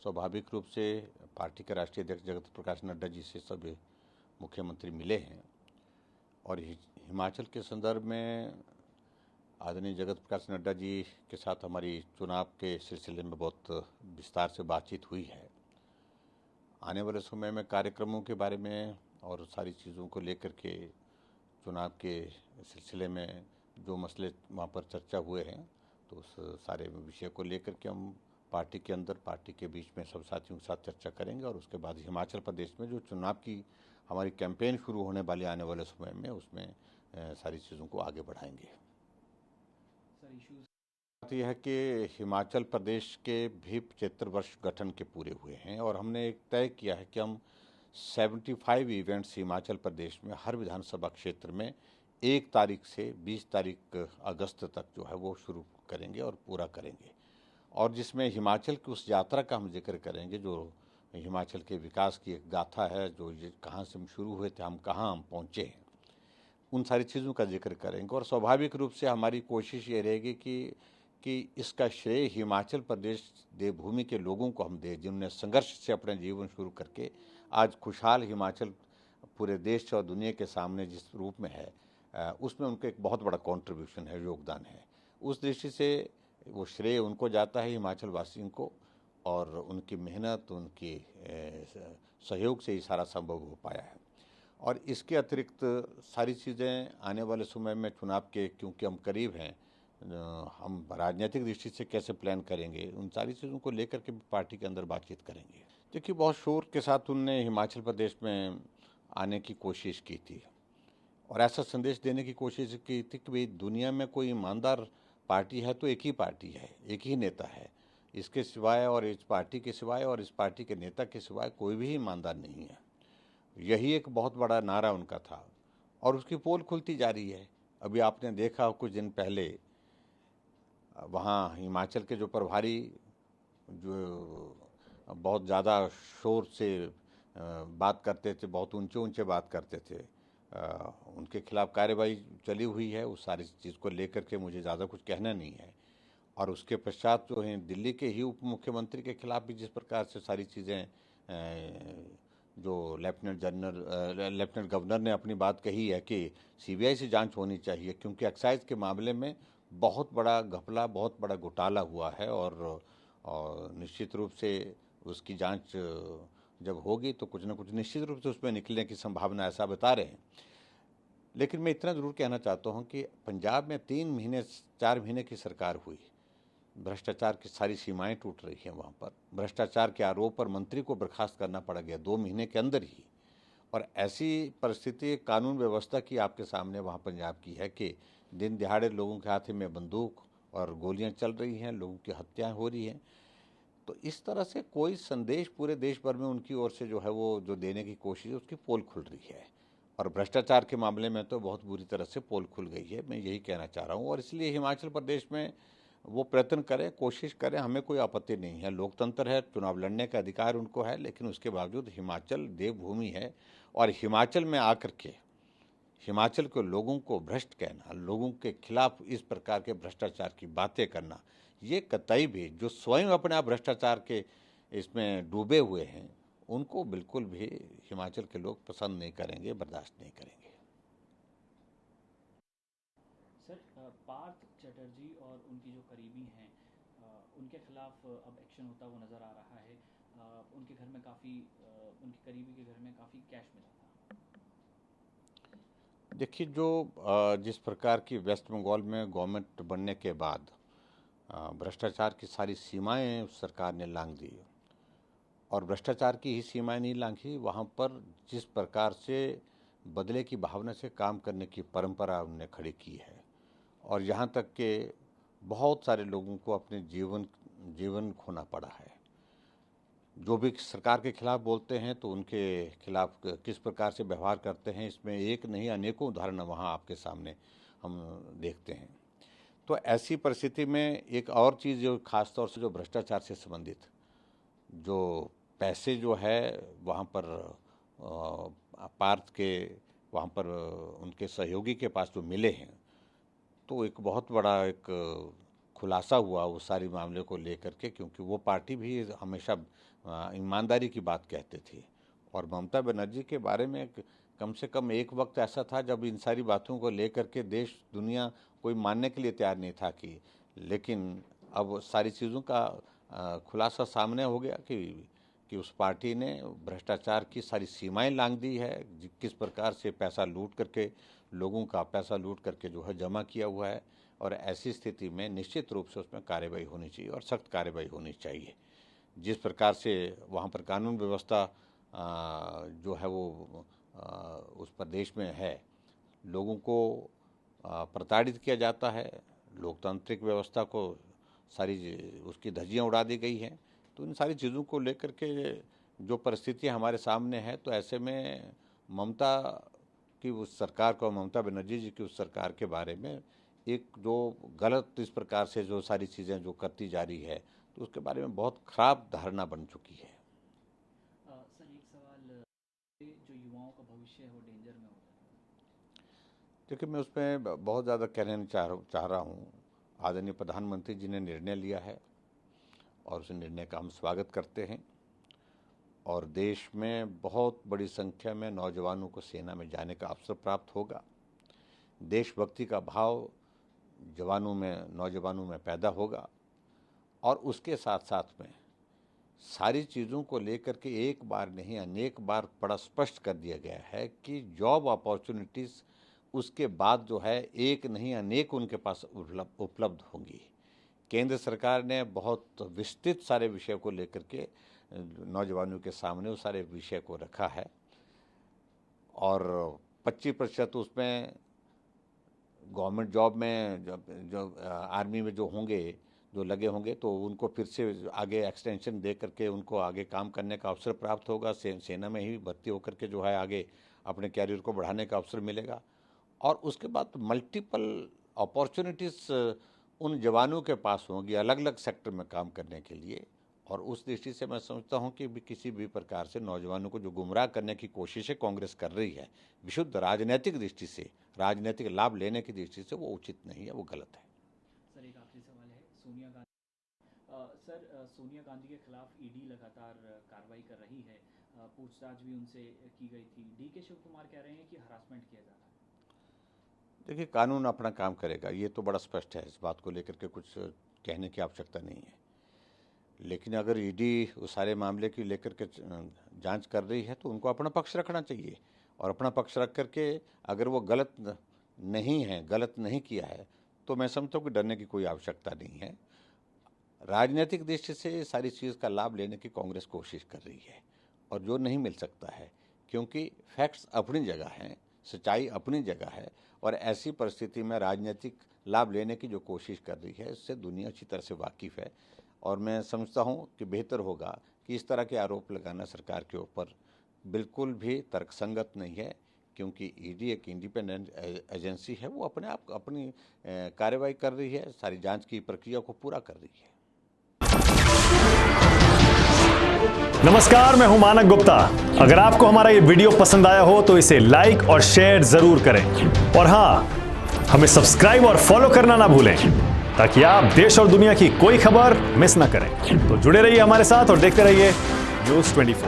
स्वाभाविक रूप से पार्टी के राष्ट्रीय अध्यक्ष जगत प्रकाश नड्डा जी से सभी मुख्यमंत्री मिले हैं और हिमाचल के संदर्भ में आदरणीय जगत प्रकाश नड्डा जी के साथ हमारी चुनाव के सिलसिले में बहुत विस्तार से बातचीत हुई है। आने वाले समय में कार्यक्रमों के बारे में और सारी चीज़ों को लेकर के चुनाव के सिलसिले में जो मसले वहाँ पर चर्चा हुए हैं, तो उस सारे विषय को लेकर के हम पार्टी के अंदर, पार्टी के बीच में सब साथियों के साथ चर्चा करेंगे और उसके बाद हिमाचल प्रदेश में जो चुनाव की हमारी कैंपेन शुरू होने वाली आने वाले समय में उसमें सारी चीज़ों को आगे बढ़ाएंगे। बात यह है कि हिमाचल प्रदेश के भी 75 वर्ष गठन के पूरे हुए हैं और हमने एक तय किया है कि हम 75 इवेंट्स हिमाचल प्रदेश में हर विधानसभा क्षेत्र में 1 तारीख से 20 तारीख अगस्त तक जो है वो शुरू करेंगे और पूरा करेंगे, और जिसमें हिमाचल की उस यात्रा का हम जिक्र करेंगे जो हिमाचल के विकास की एक गाथा है, जो ये कहाँ से हम शुरू हुए थे, हम कहाँ हम पहुँचे हैं, उन सारी चीज़ों का जिक्र करेंगे। और स्वाभाविक रूप से हमारी कोशिश ये रहेगी कि इसका श्रेय हिमाचल प्रदेश देवभूमि के लोगों को हम दें, जिन्होंने संघर्ष से अपना जीवन शुरू करके आज खुशहाल हिमाचल पूरे देश और दुनिया के सामने जिस रूप में है, उसमें उनका एक बहुत बड़ा कंट्रीब्यूशन है, योगदान है। उस दृष्टि से वो श्रेय उनको जाता है, हिमाचल वासियों को, और उनकी मेहनत, उनकी सहयोग से ही सारा संभव हो पाया है। और इसके अतिरिक्त सारी चीज़ें आने वाले समय में चुनाव के, क्योंकि हम करीब हैं, हम राजनीतिक दृष्टि से कैसे प्लान करेंगे, उन सारी चीज़ों को लेकर के पार्टी के अंदर बातचीत करेंगे। देखिए, बहुत शोर के साथ उनने हिमाचल प्रदेश में आने की कोशिश की थी और ऐसा संदेश देने की कोशिश की थी कि भाई दुनिया में कोई ईमानदार पार्टी है तो एक ही पार्टी है, एक ही नेता है, इसके सिवाय और इस पार्टी के सिवाय और इस पार्टी के नेता के सिवाय कोई भी ईमानदार नहीं है। यही एक बहुत बड़ा नारा उनका था और उसकी पोल खुलती जा रही है। अभी आपने देखा कुछ दिन पहले वहाँ हिमाचल के जो प्रभारी जो बहुत ज़्यादा शोर से बात करते थे, बहुत ऊंचे ऊंचे बात करते थे, उनके खिलाफ कार्रवाई चली हुई है। उस सारी चीज़ को लेकर के मुझे ज़्यादा कुछ कहना नहीं है। और उसके पश्चात जो है दिल्ली के ही उप मुख्यमंत्री के खिलाफ भी जिस प्रकार से सारी चीज़ें जो लेफ्टिनेंट गवर्नर ने अपनी बात कही है कि सीबीआई से जांच होनी चाहिए, क्योंकि एक्साइज के मामले में बहुत बड़ा घपला, बहुत बड़ा घोटाला हुआ है और निश्चित रूप से उसकी जांच जब होगी तो कुछ न कुछ निश्चित रूप से उसमें निकलने की संभावना, ऐसा बता रहे हैं। लेकिन मैं इतना ज़रूर कहना चाहता हूं कि पंजाब में 4 महीने की सरकार हुई, भ्रष्टाचार की सारी सीमाएं टूट रही हैं। वहाँ पर भ्रष्टाचार के आरोप पर मंत्री को बर्खास्त करना पड़ गया 2 महीने के अंदर ही। और ऐसी परिस्थिति कानून व्यवस्था की आपके सामने वहाँ पंजाब की है कि दिन दिहाड़े लोगों के हाथ में बंदूक और गोलियां चल रही हैं, लोगों की हत्याएं हो रही हैं। तो इस तरह से कोई संदेश पूरे देश भर में उनकी ओर से जो है वो जो देने की कोशिश है, उसकी पोल खुल रही है। और भ्रष्टाचार के मामले में तो बहुत बुरी तरह से पोल खुल गई है, मैं यही कहना चाह रहा हूँ। और इसलिए हिमाचल प्रदेश में वो प्रयत्न करें, कोशिश करें, हमें कोई आपत्ति नहीं है। लोकतंत्र है, चुनाव लड़ने का अधिकार उनको है, लेकिन उसके बावजूद हिमाचल देवभूमि है और हिमाचल में आकर के हिमाचल के लोगों को भ्रष्ट कहना, लोगों के खिलाफ इस प्रकार के भ्रष्टाचार की बातें करना, ये कतई भी जो स्वयं अपने आप भ्रष्टाचार के इसमें डूबे हुए हैं, उनको बिल्कुल भी हिमाचल के लोग पसंद नहीं करेंगे, बर्दाश्त नहीं करेंगे। सर, पार्थ चटर्जी और उनकी जो करीबी हैं, उनके खिलाफ अब एक्शन होता हुआ नज़र आ रहा है। उनके घर में काफ़ी, उनके करीबी के घर में काफ़ी कैश मिला था। देखिए, जो जिस प्रकार की वेस्ट बंगाल में गवर्नमेंट बनने के बाद भ्रष्टाचार की सारी सीमाएं उस सरकार ने लांघ दी, और भ्रष्टाचार की ही सीमाएं नहीं लांघी, वहाँ पर जिस प्रकार से बदले की भावना से काम करने की परंपरा उन्होंने खड़ी की है, और यहाँ तक कि बहुत सारे लोगों को अपने जीवन खोना पड़ा है। जो भी सरकार के खिलाफ बोलते हैं तो उनके खिलाफ किस प्रकार से व्यवहार करते हैं, इसमें एक नहीं अनेकों उदाहरण वहाँ आपके सामने हम देखते हैं। तो ऐसी परिस्थिति में एक और चीज़ जो खास तौर से जो भ्रष्टाचार से संबंधित जो पैसे जो है वहाँ पर पार्थ के वहाँ पर उनके सहयोगी के पास जो मिले हैं, तो एक बहुत बड़ा एक खुलासा हुआ उस सारी मामले को लेकर के, क्योंकि वो पार्टी भी हमेशा ईमानदारी की बात कहते थे। और ममता बनर्जी के बारे में कम से कम एक वक्त ऐसा था जब इन सारी बातों को लेकर के देश दुनिया कोई मानने के लिए तैयार नहीं था लेकिन अब सारी चीज़ों का खुलासा सामने हो गया कि उस पार्टी ने भ्रष्टाचार की सारी सीमाएं लांघ दी है, किस प्रकार से पैसा लूट करके, लोगों का पैसा लूट करके जो है जमा किया हुआ है। और ऐसी स्थिति में निश्चित रूप से उसमें कार्रवाई होनी चाहिए और सख्त कार्रवाई होनी चाहिए। जिस प्रकार से वहाँ पर कानून व्यवस्था जो है वो उस प्रदेश में है, लोगों को प्रताड़ित किया जाता है, लोकतांत्रिक व्यवस्था को सारी उसकी धज्जियाँ उड़ा दी गई हैं। तो इन सारी चीज़ों को लेकर के जो परिस्थितियाँ हमारे सामने है, तो ऐसे में ममता की उस सरकार को, ममता बनर्जी जी की उस सरकार के बारे में एक जो गलत इस प्रकार से जो सारी चीज़ें जो करती जा रही है, तो उसके बारे में बहुत खराब धारणा बन चुकी है। सर एक सवाल, जो युवाओं का भविष्य है वो डेंजर में होता है? देखिए, मैं उसमें बहुत ज़्यादा कहना नहीं चाह रहा हूँ। आदरणीय प्रधानमंत्री जी ने निर्णय लिया है और उस निर्णय का हम स्वागत करते हैं। और देश में बहुत बड़ी संख्या में नौजवानों को सेना में जाने का अवसर प्राप्त होगा। देशभक्ति का भाव नौजवानों में पैदा होगा। और उसके साथ साथ में सारी चीज़ों को लेकर के एक बार नहीं अनेक बार बड़ा स्पष्ट कर दिया गया है कि जॉब अपॉर्चुनिटीज़ उसके बाद जो है एक नहीं अनेक उनके पास उपलब्ध होंगी। केंद्र सरकार ने बहुत विस्तृत सारे विषय को लेकर के नौजवानों के सामने उस सारे विषय को रखा है। और 25% उसमें गवर्नमेंट जॉब में जो आर्मी में जो लगे होंगे तो उनको फिर से आगे एक्सटेंशन दे करके उनको आगे काम करने का अवसर प्राप्त होगा। सेना में ही भर्ती होकर के जो है आगे अपने कैरियर को बढ़ाने का अवसर मिलेगा। और उसके बाद मल्टीपल अपॉर्चुनिटीज़ उन जवानों के पास होंगी अलग अलग सेक्टर में काम करने के लिए। और उस दृष्टि से मैं समझता हूं कि किसी भी प्रकार से नौजवानों को जो गुमराह करने की कोशिशें कांग्रेस कर रही है, विशुद्ध राजनीतिक दृष्टि से, राजनीतिक लाभ लेने की दृष्टि से, वो उचित नहीं है, वो गलत है। सर एक आखिरी सवाल है, सोनिया गांधी के खिलाफ ईडी लगातार कार्रवाई कर रही है, पूछताछ भी उनसे की गई थी। डीके शिव कुमार कह रहे हैं कि हरासमेंट किया जा रहा है। देखिए, कानून अपना काम करेगा, ये तो बड़ा स्पष्ट है। इस बात को लेकर के कुछ कहने की आवश्यकता नहीं है। लेकिन अगर ईडी उस सारे मामले की लेकर के जांच कर रही है तो उनको अपना पक्ष रखना चाहिए। और अपना पक्ष रख करके अगर वो गलत नहीं किया है तो मैं समझता हूँ कि डरने की कोई आवश्यकता नहीं है। राजनीतिक दृष्टि से सारी चीज़ का लाभ लेने की कांग्रेस कोशिश कर रही है और जो नहीं मिल सकता है, क्योंकि फैक्ट्स अपनी जगह हैं, सच्चाई अपनी जगह है। और ऐसी परिस्थिति में राजनीतिक लाभ लेने की जो कोशिश कर रही है, इससे दुनिया अच्छी तरह से वाकिफ़ है। और मैं समझता हूँ कि बेहतर होगा कि इस तरह के आरोप लगाना सरकार के ऊपर बिल्कुल भी तर्कसंगत नहीं है, क्योंकि ईडी एक इंडिपेंडेंट एजेंसी है, वो अपने आप अपनी कार्रवाई कर रही है, सारी जांच की प्रक्रिया को पूरा कर रही है। नमस्कार, मैं हूं मानक गुप्ता। अगर आपको हमारा ये वीडियो पसंद आया हो तो इसे लाइक और शेयर जरूर करें। और हां, हमें सब्सक्राइब और फॉलो करना ना भूलें ताकि आप देश और दुनिया की कोई खबर मिस ना करें। तो जुड़े रहिए हमारे साथ और देखते रहिए न्यूज़ 24।